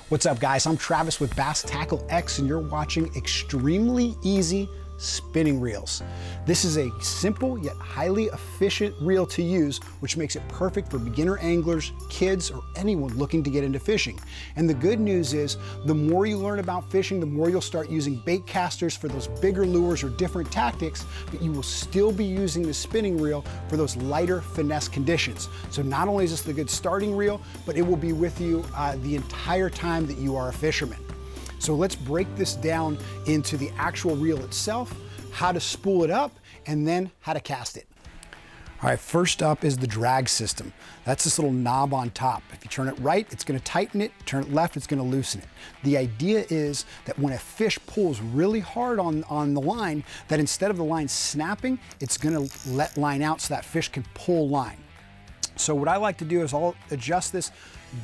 What's up, guys? I'm Travis with Bass Tackle X, and you're watching extremely easy spinning reels. This is a simple yet highly efficient reel to use, which makes it perfect for beginner anglers, kids, or anyone looking to get into fishing. And the good news is, the more you learn about fishing, the more you'll start using bait casters for those bigger lures or different tactics, but you will still be using the spinning reel for those lighter finesse conditions. So not only is this the good starting reel, but it will be with you the entire time that you are a fisherman. So let's break this down into the actual reel itself, how to spool it up, and then how to cast it. All right, first up is the drag system. That's this little knob on top. If you turn it right, it's gonna tighten it. Turn it left, it's gonna loosen it. The idea is that when a fish pulls really hard on the line, that instead of the line snapping, it's gonna let line out so that fish can pull line. So what I like to do is I'll adjust this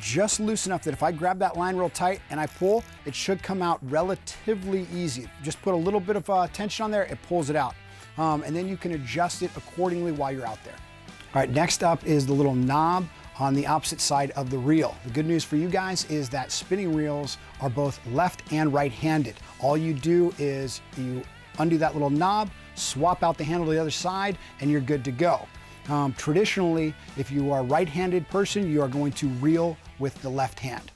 just loose enough that if I grab that line real tight and I pull, it should come out relatively easy. Just put a little bit of tension on there, it pulls it out. And then you can adjust it accordingly while you're out there. All right, next up is the little knob on the opposite side of the reel. The good news for you guys is that spinning reels are both left and right-handed. All you do is you undo that little knob, swap out the handle to the other side, and you're good to go. Traditionally, if you are a right-handed person, you are going to reel with the left hand.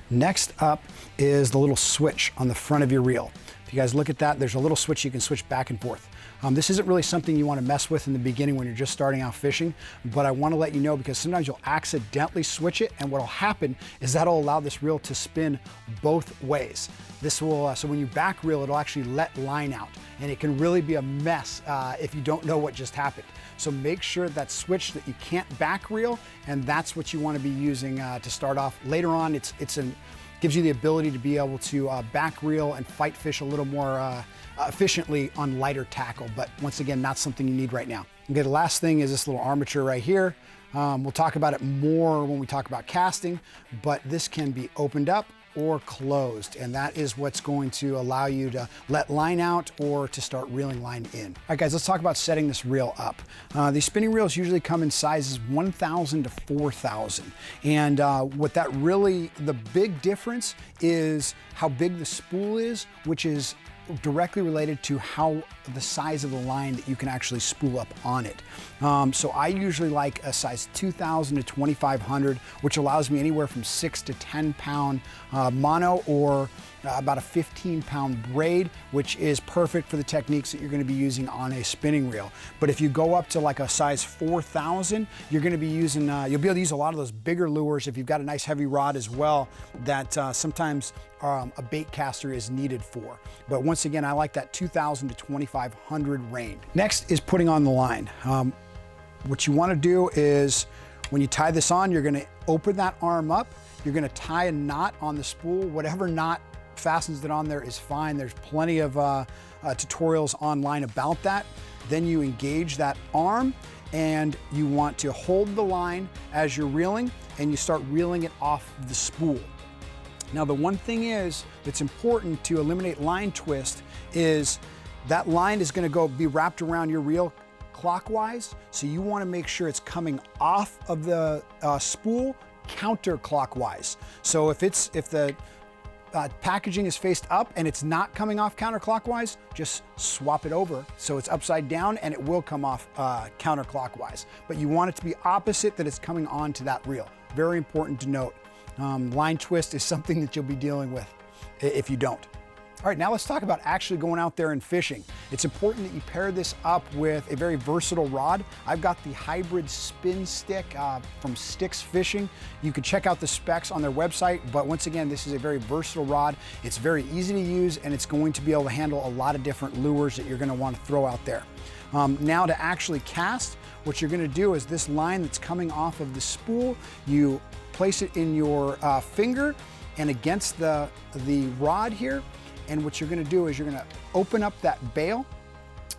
Next up is the little switch on the front of your reel. If you guys look at that, there's a little switch you can switch back and forth. This isn't really something you want to mess with in the beginning when you're just starting out fishing, but I want to let you know because sometimes you'll accidentally switch it, and what'll happen is that'll allow this reel to spin both ways. This will, so when you back reel, it'll actually let line out, and it can really be a mess if you don't know what just happened. So make sure that switch that you can't back reel, and that's what you want to be using to start off. Later on, gives you the ability to be able to back reel and fight fish a little more efficiently on lighter tackle, but once again, not something you need right now. Okay, the last thing is this little armature right here. We'll talk about it more when we talk about casting, but this can be opened up or closed, and that is what's going to allow you to let line out or to start reeling line in. All right, guys, let's talk about setting this reel up. These spinning reels usually come in sizes 1,000 to 4,000, and the big difference is how big the spool is, which is directly related to how the size of the line that you can actually spool up on it. So I usually like a size 2,000 to 2,500, which allows me anywhere from 6 to 10 pound mono or about a 15-pound braid, which is perfect for the techniques that you're going to be using on a spinning reel. But if you go up to like a size 4,000, you're going to be using, you'll be able to use a lot of those bigger lures if you've got a nice heavy rod as well that sometimes a bait caster is needed for. But once again, I like that 2,000 to 2,500 range. Next is putting on the line. What you want to do is when you tie this on, you're going to open that arm up. You're going to tie a knot on the spool. Whatever knot fastens it on there is fine. There's plenty of tutorials online about that. Then you engage that arm, and you want to hold the line as you're reeling, and you start reeling it off the spool. Now, the one thing is that's important to eliminate line twist is that line is going to be wrapped around your reel clockwise, so you want to make sure it's coming off of the spool counterclockwise. So if the packaging is faced up and it's not coming off counterclockwise, just swap it over so it's upside down and it will come off counterclockwise. But you want it to be opposite, that it's coming onto that reel. Very important to note. Line twist is something that you'll be dealing with if you don't. All right, now let's talk about actually going out there and fishing. It's important that you pair this up with a very versatile rod. I've got the hybrid spin stick from Sticks Fishing. You can check out the specs on their website, but once again, this is a very versatile rod. It's very easy to use, and it's going to be able to handle a lot of different lures that you're gonna want to throw out there. Now to actually cast, what you're gonna do is this line that's coming off of the spool, you place it in your finger and against the rod here. And what you're gonna do is you're gonna open up that bail,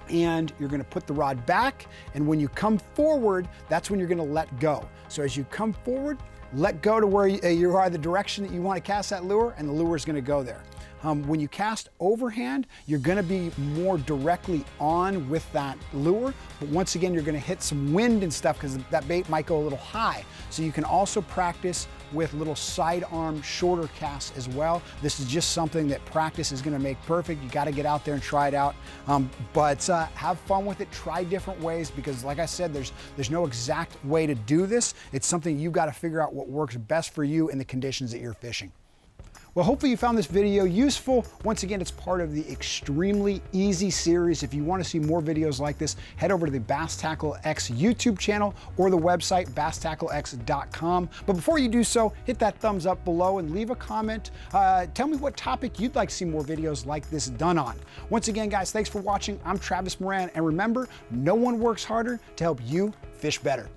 and you're gonna put the rod back, and when you come forward, that's when you're gonna let go. So as you come forward, let go to where you are the direction that you wanna cast that lure, and the lure is gonna go there. When you cast overhand, you're gonna be more directly on with that lure, but once again, you're gonna hit some wind and stuff because that bait might go a little high. So you can also practice with little sidearm shorter casts as well. This is just something that practice is gonna make perfect. You gotta get out there and try it out. But have fun with it, try different ways, because like I said, there's no exact way to do this. It's something you gotta figure out what works best for you in the conditions that you're fishing. Well, hopefully you found this video useful. Once again, it's part of the Extremely Easy series. If you want to see more videos like this, head over to the Bass Tackle X YouTube channel or the website basstacklex.com. But before you do so, hit that thumbs up below and leave a comment. Tell me what topic you'd like to see more videos like this done on. Once again, guys, thanks for watching. I'm Travis Moran, and remember, no one works harder to help you fish better.